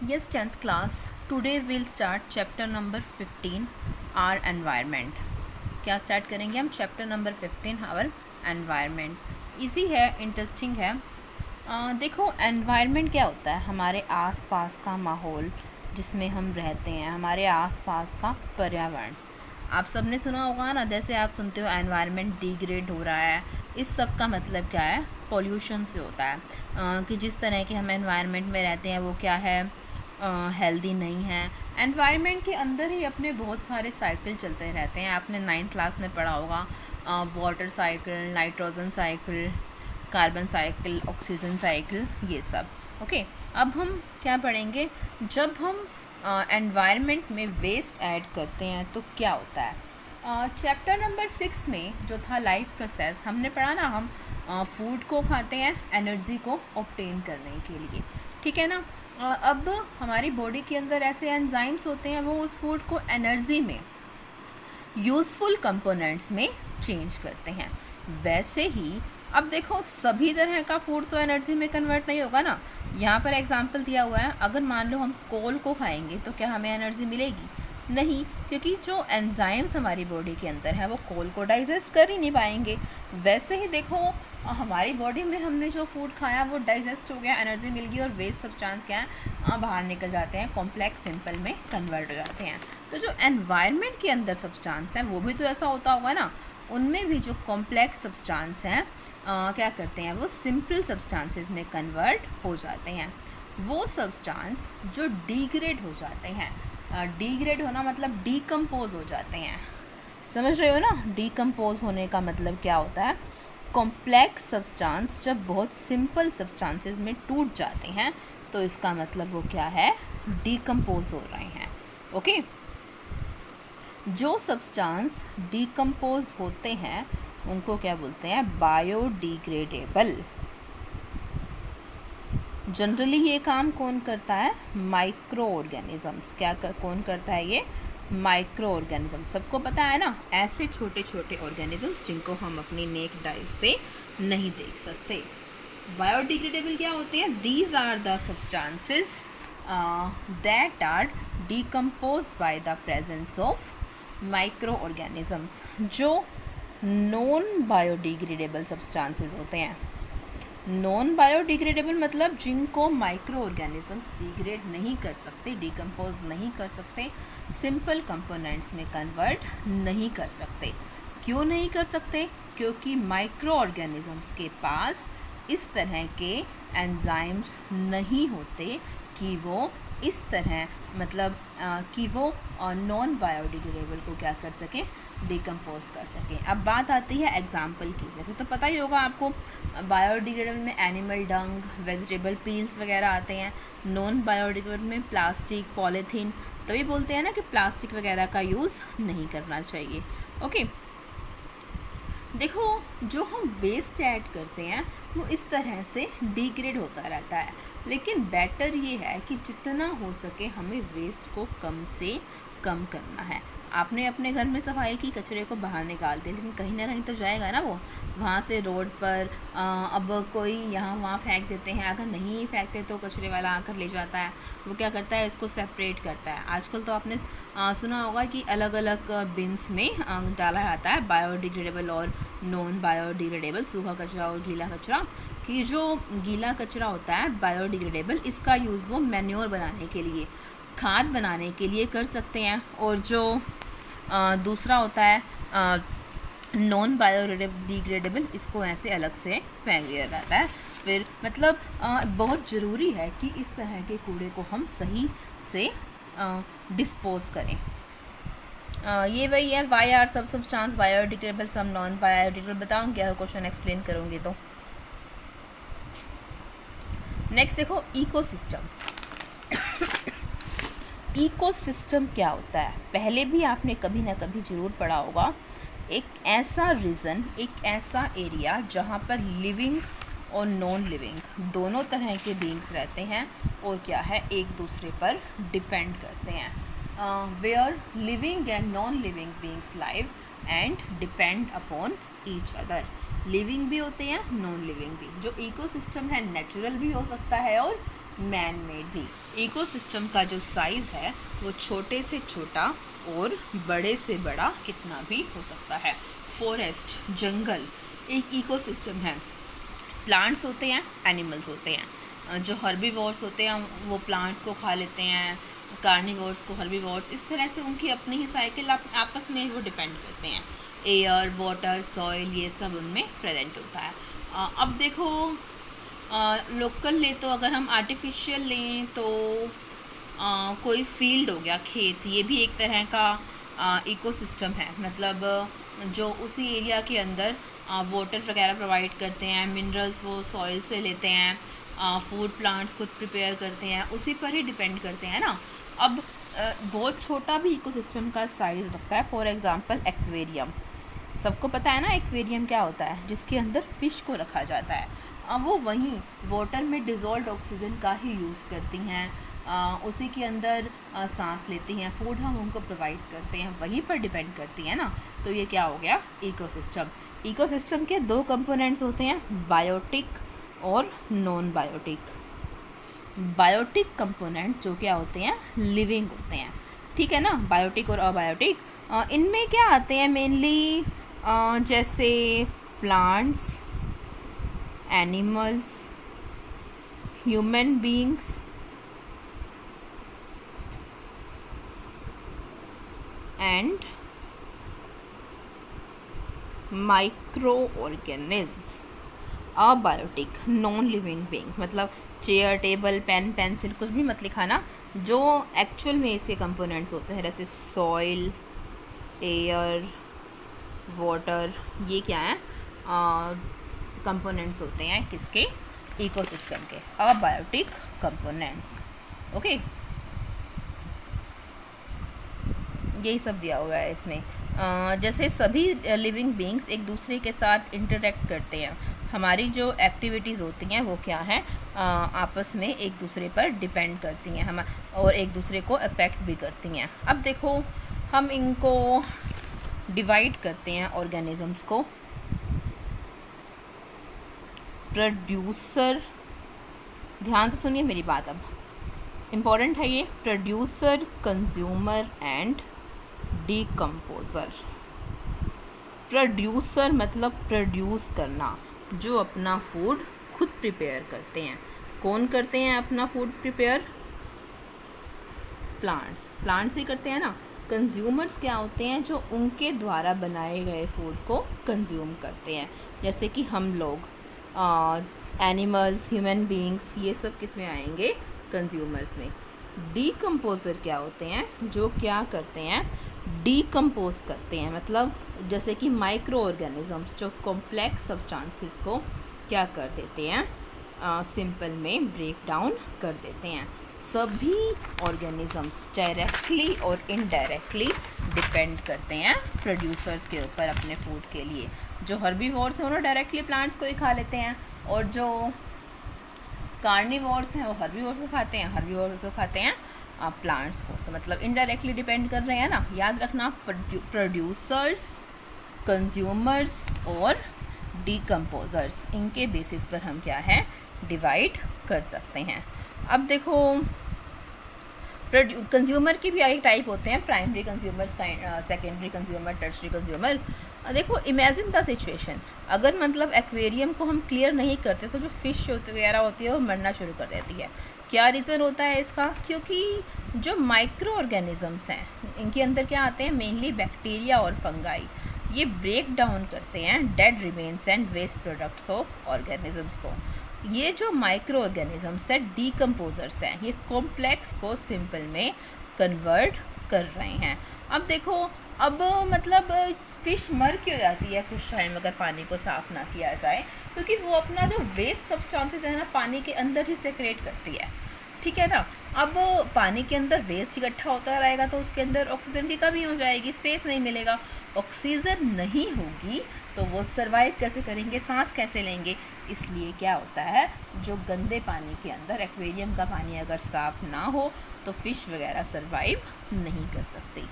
Yes, 10th class. Today we'll start chapter number 15, our environment. क्या start करेंगे हम? Chapter number 15, our environment. Easy है, interesting है. देखो, एनवायरनमेंट क्या होता है? हमारे आसपास का माहौल जिसमें हम रहते हैं, हमारे आसपास का पर्यावरण. आप सब ने सुना होगा ना, जैसे आप सुनते हो एनवायरनमेंट डिग्रेड हो रहा है. इस सब का मतलब क्या है? पॉल्यूशन से होता है. कि जिस तरह के हम एनवायरनमेंट में रहते हैं वो क्या है, हेल्दी नहीं है. एनवायरनमेंट के अंदर ही अपने बहुत सारे साइकिल चलते रहते हैं. आपने 9th क्लास में पढ़ा होगा, water cycle, nitrogen cycle, carbon cycle, oxygen cycle, ये सब. ओके, अब हम क्या पढ़ेंगे? जब हम एनवायरनमेंट में वेस्ट ऐड करते हैं तो क्या होता है. चैप्टर नंबर 6 में जो था लाइफ प्रोसेस, हमने पढ़ा ना, हम फूड को खाते हैं एनर्जी को ऑब्टेन करने के लिए, ठीक है ना. अब हमारी बॉडी के अंदर ऐसे एंजाइम्स होते हैं, वो उस फूड को एनर्जी में, यूज़फुल कंपोनेंट्स में चेंज करते हैं. वैसे ही अब देखो, सभी तरह का फूड तो एनर्जी में कन्वर्ट नहीं होगा ना. यहाँ पर एग्जांपल दिया हुआ है, अगर मान लो हम कोल को खाएंगे तो क्या हमें एनर्जी मिलेगी? नहीं, क्योंकि जो एंजाइम्स हमारी बॉडी के अंदर है वो कोल को डाइजेस्ट कर ही नहीं पाएंगे. वैसे ही देखो, हमारी बॉडी में हमने जो फूड खाया वो डाइजेस्ट हो गया, एनर्जी मिल गई, और वेस्ट सब्सटेंस क्या है, बाहर निकल जाते हैं, कॉम्प्लेक्स सिंपल में कन्वर्ट हो जाते हैं. तो जो एनवायरनमेंट के अंदर सब्सटेंस हैं वो भी तो ऐसा होता होगा ना. उनमें भी जो कॉम्प्लेक्स सब्सटेंस हैं क्या करते हैं, वो सिंपल सब्सटेंसेस में कन्वर्ट हो जाते हैं. वो सब्सटेंस जो डिग्रेड हो जाते हैं, डिग्रेड होना मतलब डीकम्पोज हो जाते हैं. समझ रहे हो ना? डीकम्पोज होने का मतलब क्या होता है? कॉम्प्लेक्स सब्सटेंस जब बहुत सिंपल सब्सटेंसेस में टूट जाते हैं तो इसका मतलब वो क्या है? डीकम्पोज हो रहे हैं. ओके, जो सब्सटेंस डीकम्पोज होते हैं उनको क्या बोलते हैं? बायोडिग्रेडेबल. जनरली ये काम कौन करता है? Micro organisms. कौन करता है ये? Micro organism. सबको पता है ना, ऐसे छोटे छोटे ऑर्गेनिजम्स जिनको हम अपनी नेक्ड आइज से नहीं देख सकते. बायोडिग्रेडेबल क्या होते हैं? These are the substances that are decomposed by the presence of micro organisms. जो नॉन बायोडिग्रेडेबल सब्सटेंसेस होते हैं. नॉन बायोडिग्रेडेबल मतलब जिनको माइक्रो ऑर्गेनिजम्स डिग्रेड नहीं कर सकते, डिकम्पोज नहीं कर सकते, सिंपल कंपोनेंट्स में कन्वर्ट नहीं कर सकते. क्यों नहीं कर सकते? क्योंकि माइक्रो ऑर्गेनिजम्स के पास इस तरह के एंजाइम्स नहीं होते कि वो इस तरह, मतलब कि वो नॉन बायोडिग्रेडेबल को क्या कर सकें? डिकम्पोज कर सकें. अब बात आती है एग्जाम्पल की. वैसे तो पता ही होगा आपको, बायोडिग्रेडेबल में एनिमल डंग, वेजिटेबल पील्स वगैरह आते हैं. नॉन बायोडिग्रेडेबल में प्लास्टिक, पॉलीथीन. तभी बोलते हैं ना कि प्लास्टिक वगैरह का यूज़ नहीं करना चाहिए. ओके, देखो, जो हम वेस्ट ऐड करते हैं वो इस तरह से डिग्रेड होता रहता है. लेकिन बेटर ये है कि जितना हो सके हमें वेस्ट को कम से कम करना है. आपने अपने घर में सफाई की, कचरे को बाहर निकाल दिया, लेकिन कहीं ना कहीं तो जाएगा ना वो, वहाँ से रोड पर. अब कोई यहाँ वहाँ फेंक देते हैं, अगर नहीं फेंकते तो कचरे वाला आकर ले जाता है. वो क्या करता है? इसको सेपरेट करता है. आजकल तो आपने सुना होगा कि अलग अलग बिन्स में डाला जाता है, बायोडिग्रेडेबल और नॉन बायोडिग्रेडेबल, सूखा कचरा और गीला कचरा. कि जो गीला कचरा होता है बायोडिग्रेडेबल, इसका यूज़ वो मैन्योर बनाने के लिए, खाद बनाने के लिए कर सकते हैं. और जो दूसरा होता है नॉन बायोडिग्रेडेबल, इसको ऐसे अलग से फेंक दिया जाता है. फिर मतलब बहुत ज़रूरी है कि इस तरह के कूड़े को हम सही से डिस्पोज करें. ये वही है, वाई आर सब substance biodegradable, some non biodegradable. बताऊँगी क्या क्वेश्चन एक्सप्लेन करूँगी तो. नेक्स्ट देखो, इकोसिस्टम. इकोसिस्टम क्या होता है? पहले भी आपने कभी ना कभी ज़रूर पढ़ा होगा. एक ऐसा रीजन, एक ऐसा एरिया जहाँ पर लिविंग और नॉन लिविंग दोनों तरह के बीइंग्स रहते हैं और क्या है, एक दूसरे पर डिपेंड करते हैं. Where living and non living beings live and depend upon each other. Living भी होते हैं, नॉन लिविंग भी. जो इकोसिस्टम है नेचुरल भी हो सकता है और मैन मेड भी। इकोसिस्टम का जो साइज़ है वो छोटे से छोटा और बड़े से बड़ा कितना भी हो सकता है। फॉरेस्ट, जंगल एक इकोसिस्टम है। प्लांट्स होते हैं, एनिमल्स होते हैं। जो हर्बीवोर्स होते हैं वो प्लांट्स को खा लेते हैं, कार्निवोर्स को हर्बीवोर्स, इस तरह से उनकी अपनी ही साइकिल आपस में वो डिपेंड करते हैं। एयर, वाटर, सॉइल ये सब उनमें प्रेजेंट होता है। अब देखो लोकल ले तो अगर हम आर्टिफिशियल लें तो कोई फील्ड हो गया, खेत, ये भी एक तरह का इकोसिस्टम है। मतलब जो उसी एरिया के अंदर वाटर वगैरह प्रोवाइड करते हैं, मिनरल्स वो सॉइल से लेते हैं, फूड प्लांट्स खुद प्रिपेयर करते हैं, उसी पर ही डिपेंड करते हैं ना। अब बहुत छोटा भी इकोसिस्टम का साइज़ रखता है। फॉर एग्जांपल एक्वेरियम, सबको पता है ना एक्वेरियम क्या होता है, जिसके अंदर फ़िश को रखा जाता है। वो वहीं वाटर में डिज़ोल्व ऑक्सीजन का ही यूज़ करती हैं, उसी के अंदर सांस लेती हैं, फूड हम उनको प्रोवाइड करते हैं, वहीं पर डिपेंड करती हैं ना। तो ये क्या हो गया, इकोसिस्टम। इकोसिस्टम के दो कंपोनेंट्स होते हैं, बायोटिक और नॉन बायोटिक। बायोटिक कंपोनेंट्स जो क्या होते हैं, लिविंग होते हैं, ठीक है ना। बायोटिक और अबायोटिक इनमें क्या आते हैं मेनली, जैसे plants, animals, human beings, and micro organisms. Abiotic, non living being, मतलब चेयर, टेबल, पेन, पेंसिल कुछ भी मत लिखाना, जो एक्चुअल में इसके कंपोनेंट्स होते हैं, जैसे सॉइल, एयर, वाटर, ये क्या है, कंपोनेंट्स होते हैं किसके, इकोसिस्टम के, अबायोटिक कंपोनेंट्स। ओके, यही सब दिया हुआ है इसमें। जैसे सभी लिविंग बीइंग्स एक दूसरे के साथ इंटरेक्ट करते हैं, हमारी जो एक्टिविटीज़ होती हैं वो क्या है, आपस में एक दूसरे पर डिपेंड करती हैं हम, और एक दूसरे को अफेक्ट भी करती हैं। अब देखो हम इनको डिवाइड करते हैं ऑर्गेनिजम्स को। प्रोड्यूसर, ध्यान से सुनिए मेरी बात, अब इम्पॉर्टेंट है ये, producer, consumer and decomposer. Producer मतलब प्रोड्यूस करना, जो अपना फूड खुद प्रिपेयर करते हैं। कौन करते हैं अपना फूड प्रिपेयर, प्लांट्स, प्लांट्स ही करते हैं ना। कंज्यूमर्स क्या होते हैं, जो उनके द्वारा बनाए गए फूड को कंज्यूम करते हैं, जैसे कि हम लोग, एनिमल्स, ह्यूमन बीइंग्स, ये सब किस में आएंगे, कंज्यूमर्स में। डिकम्पोज़र क्या होते हैं, जो क्या करते हैं, डिकम्पोज करते हैं, मतलब जैसे कि माइक्रो ऑर्गेनिजम्स, जो कॉम्प्लेक्स सब्सटेंसेस को क्या कर देते हैं, सिंपल में ब्रेक डाउन कर देते हैं। सभी ऑर्गेनिजम्स डायरेक्टली और इनडायरेक्टली डिपेंड करते हैं प्रोड्यूसर्स के ऊपर अपने फूड के लिए। जो हर्बीवोर्स हैं वो डायरेक्टली प्लांट्स को ही खा लेते हैं, और जो कार्निवोर्स हैं वो हर्बीवोर्स को खाते हैं, हर्बीवोर्स को खाते हैं प्लांट्स को। तो मतलब इनडायरेक्टली डिपेंड कर रहे हैं ना। याद रखना, प्रोड्यूसर्स, कंज्यूमर्स और डिकम्पोजर्स, इनके बेसिस पर हम क्या है, डिवाइड कर सकते हैं। अब देखो कंज्यूमर की भी एक टाइप होते हैं, primary consumers, secondary consumer, tertiary consumer. देखो इमेजिन द सिचुएशन, अगर मतलब एक्वेरियम को हम क्लियर नहीं करते तो जो फ़िश वगैरह होती है वो मरना शुरू कर देती है। क्या रीज़न होता है इसका, क्योंकि जो माइक्रो ऑर्गेनिजम्स हैं इनके अंदर क्या आते हैं, मेनली बैक्टीरिया और फंगाई, ये ब्रेक डाउन करते हैं dead remains and waste products of organisms को। ये जो माइक्रो ऑर्गेनिजम्स है, डिकम्पोजर्स हैं, ये कॉम्प्लेक्स को सिंपल में कन्वर्ट कर रहे हैं। अब देखो, अब मतलब फ़िश मर क्यों जाती है कुछ टाइम अगर पानी को साफ़ ना किया जाए, क्योंकि वो अपना जो वेस्ट सब्सटेंसेस है ना पानी के अंदर ही सेक्रेट करती है, ठीक है ना। अब पानी के अंदर वेस्ट इकट्ठा होता रहेगा तो उसके अंदर ऑक्सीजन की कमी हो जाएगी, स्पेस नहीं मिलेगा, ऑक्सीजन नहीं होगी तो वो सर्वाइव कैसे करेंगे, सांस कैसे लेंगे। इसलिए क्या होता है, जो गंदे पानी के अंदर, एक्वेरियम का पानी अगर साफ़ ना हो तो फ़िश वगैरह सर्वाइव नहीं कर सकती।